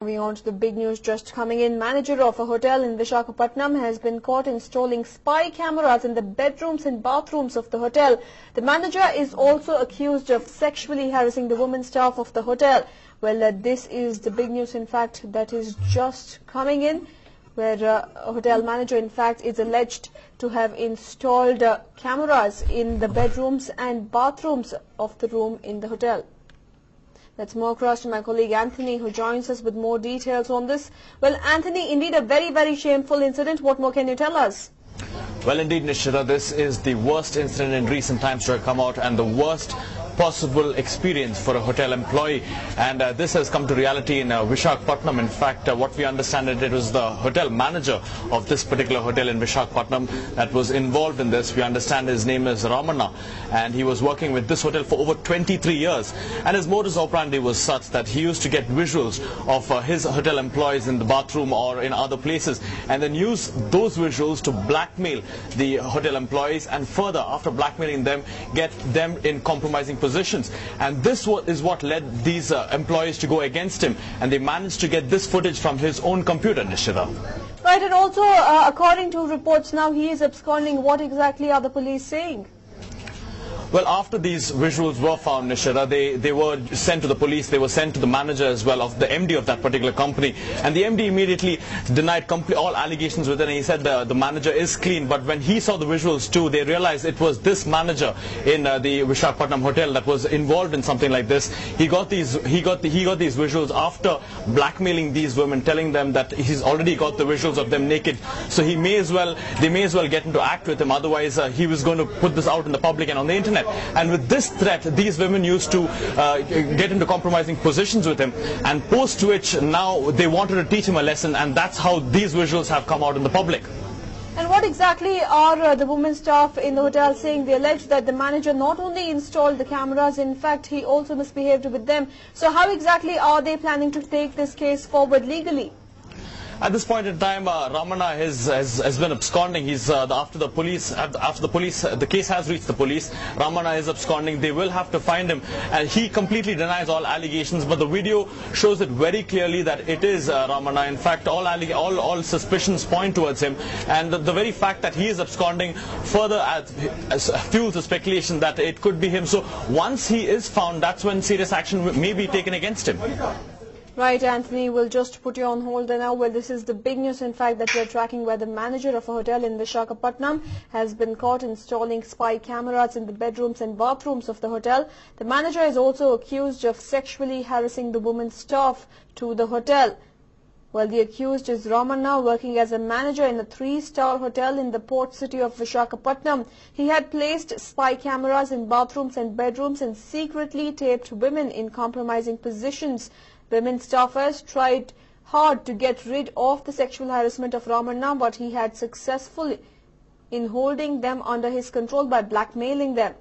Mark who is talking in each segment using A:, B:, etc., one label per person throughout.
A: Moving on to the big news just coming in. Manager of a hotel in Visakhapatnam has been caught installing spy cameras in the bedrooms and bathrooms of the hotel. The manager is also accused of sexually harassing the women staff of the hotel. Well, this is the big news, in fact, that is just coming in, where a hotel manager, in fact, is alleged to have installed cameras in the bedrooms and bathrooms of the room in the hotel. Let's move across to my colleague Anthony, who joins us with more details on this. Well, Anthony, indeed a very, very shameful incident. What more can you tell us?
B: Well, indeed, Nishita, this is the worst incident in recent times to have come out, and the worst possible experience for a hotel employee, and this has come to reality in Visakhapatnam. In fact, what we understand, it was the hotel manager of this particular hotel in Visakhapatnam that was involved in this. We understand his name is Ramana, and he was working with this hotel for over 23 years, and his modus operandi was such that he used to get visuals of his hotel employees in the bathroom or in other places, and then use those visuals to blackmail the hotel employees, and further, after blackmailing them, get them in compromising positions. And this is what led these employees to go against him, and they managed to get this footage from his own computer, Nishita.
A: Right, and also according to reports now, he is absconding. What exactly are the police saying?
B: Well, after these visuals were found, Nishita, they were sent to the police, they were sent to the manager as well, of the MD of that particular company, and the MD immediately denied all allegations with it, and he said the manager is clean. But when he saw the visuals too, they realized it was this manager in the Visakhapatnam hotel that was involved in something like this. He got these visuals after blackmailing these women, telling them that he's already got the visuals of them naked, so they may as well get him to act with him, otherwise he was going to put this out in the public and on the internet. And with this threat, these women used to get into compromising positions with him, and post which now they wanted to teach him a lesson, and that's how these visuals have come out in the public.
A: And what exactly are the women staff in the hotel saying? They allege that the manager not only installed the cameras, in fact, he also misbehaved with them. So how exactly are they planning to take this case forward legally?
B: At this point in time, Ramana has been absconding. He's the case has reached the police. Ramana is absconding. They will have to find him, and he completely denies all allegations. But the video shows it very clearly that it is Ramana. In fact, all suspicions point towards him, and the very fact that he is absconding further fuels the speculation that it could be him. So once he is found, that's when serious action may be taken against him.
A: Right, Anthony, we'll just put you on hold now. Well, this is the big news, in fact, that we're tracking, where the manager of a hotel in Visakhapatnam has been caught installing spy cameras in the bedrooms and bathrooms of the hotel. The manager is also accused of sexually harassing the women staff to the hotel. Well, the accused is Ramana, working as a manager in a 3-star hotel in the port city of Visakhapatnam. He had placed spy cameras in bathrooms and bedrooms and secretly taped women in compromising positions. Women staffers tried hard to get rid of the sexual harassment of Ramana, but he had successful in holding them under his control by blackmailing them.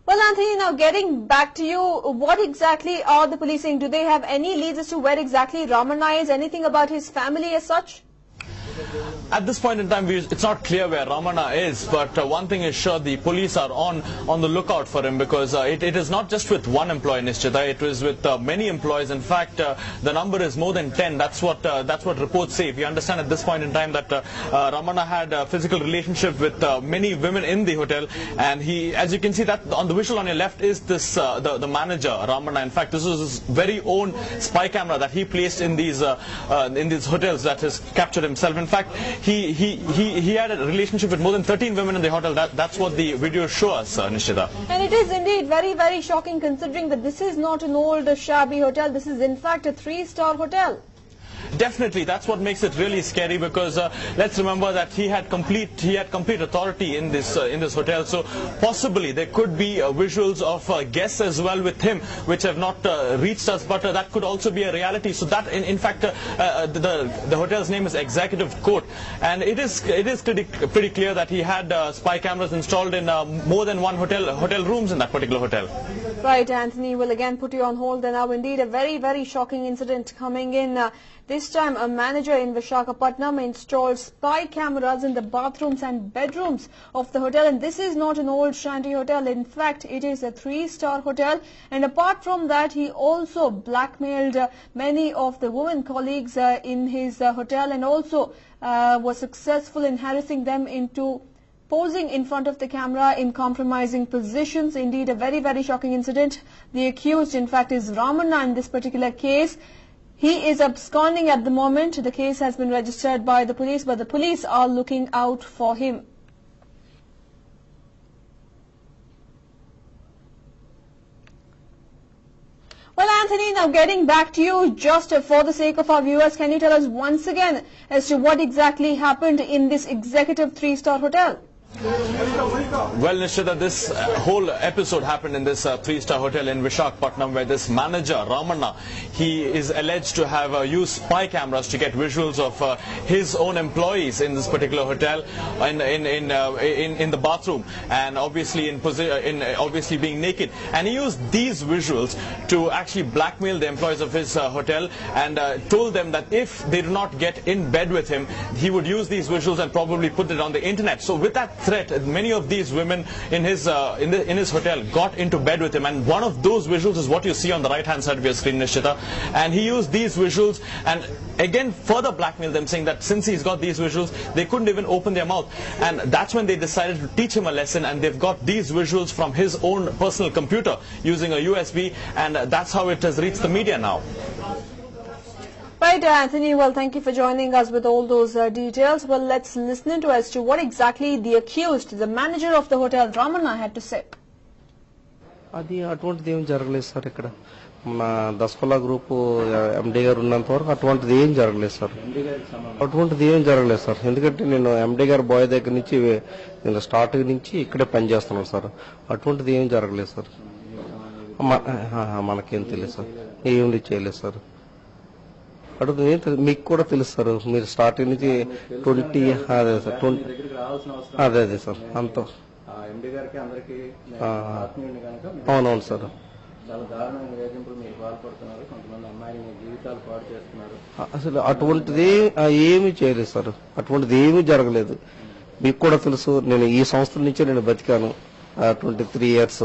A: Well, Anthony, now getting back to you, what exactly are the police saying? Do they have any leads as to where exactly Ramana is? Anything about his family as such?
B: At this point in time, it's not clear where Ramana is, but one thing is sure: the police are on the lookout for him, because it is not just with one employee, Nishchita. It was with many employees. In fact, the number is more than 10. That's what reports say. We understand at this point in time that Ramana had a physical relationship with many women in the hotel, and he, as you can see, that on the visual on your left is this the manager Ramana. In fact, this is his very own spy camera that he placed in these hotels that has captured himself. In fact, he had a relationship with more than 13 women in the hotel. That's what the video shows us, Nishita.
A: And it is indeed very, very shocking, considering that this is not an old shabby hotel. This is in fact a 3-star hotel.
B: Definitely, that's what makes it really scary, because let's remember that he had complete authority in this hotel. So possibly there could be visuals of guests as well with him, which have not reached us, but that could also be a reality. So that in fact the hotel's name is Executive Court, and it is pretty clear that he had spy cameras installed in more than one hotel rooms in that particular hotel.
A: Right, Anthony, will again put you on hold. And now indeed a very, very shocking incident coming in. This time a manager in Visakhapatnam installed spy cameras in the bathrooms and bedrooms of the hotel. And this is not an old shanty hotel. In fact, it is a 3-star hotel. And apart from that, he also blackmailed many of the women colleagues in his hotel, and also was successful in harassing them into posing in front of the camera in compromising positions. Indeed, a very, very shocking incident. The accused, in fact, is Ramanna in this particular case. He is absconding at the moment. The case has been registered by the police, but the police are looking out for him. Well, Anthony, now getting back to you, just for the sake of our viewers, can you tell us once again as to what exactly happened in this executive 3-star hotel?
B: Well, Nishita, this whole episode happened in this 3-star hotel in Visakhapatnam, where this manager, Ramanna, he is alleged to have used spy cameras to get visuals of his own employees in this particular hotel, in the bathroom, and obviously obviously being naked. And he used these visuals to actually blackmail the employees of his hotel, and told them that if they do not get in bed with him, he would use these visuals and probably put it on the internet. So with that threat, many of these women in his hotel got into bed with him, and one of those visuals is what you see on the right hand side of your screen, Nishita. And he used these visuals and again further blackmailed them, saying that since he's got these visuals, they couldn't even open their mouth. And that's when they decided to teach him a lesson, and they've got these visuals from his own personal computer using a USB, and that's how it has reached the media now.
A: Right, Anthony, well, thank you for joining us with all those details. Well, let's listen into as to what exactly the accused, the manager of the hotel, Ramanna, had to say.
C: అది అటువంటిది ఏం జరగలేదు sir. ఇక్కడ మన Daspalla group ఎండి గారు ఉన్నంత వరకు అటువంటిది ఏం జరగలేదు సార్. అటువంటిది ఏం జరగలేదు సార్. ఎందుకంటే నేను ఎండి గారు బాయ్ దగ్గర నుంచి నేను స్టార్టింగ్ నుంచి ఇక్కడే పనిచేస్తున్నాను సార్. అటువంటిది ఏం జరగలేదు సార్. మనకేం తెలియదు సార్. ఏం చేయలేదు సార్. అడుగుతుంది మీకు కూడా తెలుసు సార్. మీరు స్టార్టింగ్ నుంచి 20 అదే సార్ 20 అదే సార్ అంత అవునవును సార్. అసలు అటువంటిది ఏమీ చేయలేదు సార్. అటువంటిది ఏమీ జరగలేదు. మీకు కూడా తెలుసు, నేను ఈ సంస్థల నుంచే నేను బతికాను 23 years.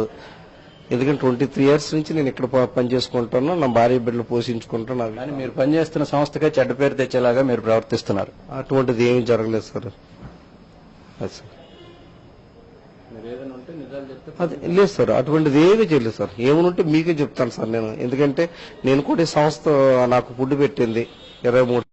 C: ఎందుకంటే 23 years నుంచి నేను ఇక్కడ పనిచేసుకుంటాను. నా భార్య బిడ్డలు పోషించుకుంటాను.
D: కానీ మీరు పనిచేస్తున్న సంస్థకే చెడ్డ పేరు తెచ్చేలాగా మీరు ప్రవర్తిస్తున్నారు.
C: అటువంటిది ఏమీ జరగలేదు సార్. అది లేదు సార్. అటువంటిది ఏమీ చేయలేదు సార్. ఏమనుంటే మీకే చెప్తాను సార్ నేను. ఎందుకంటే నేను కూడా ఈ సంస్థ నాకు ఫుడ్ పెట్టింది 23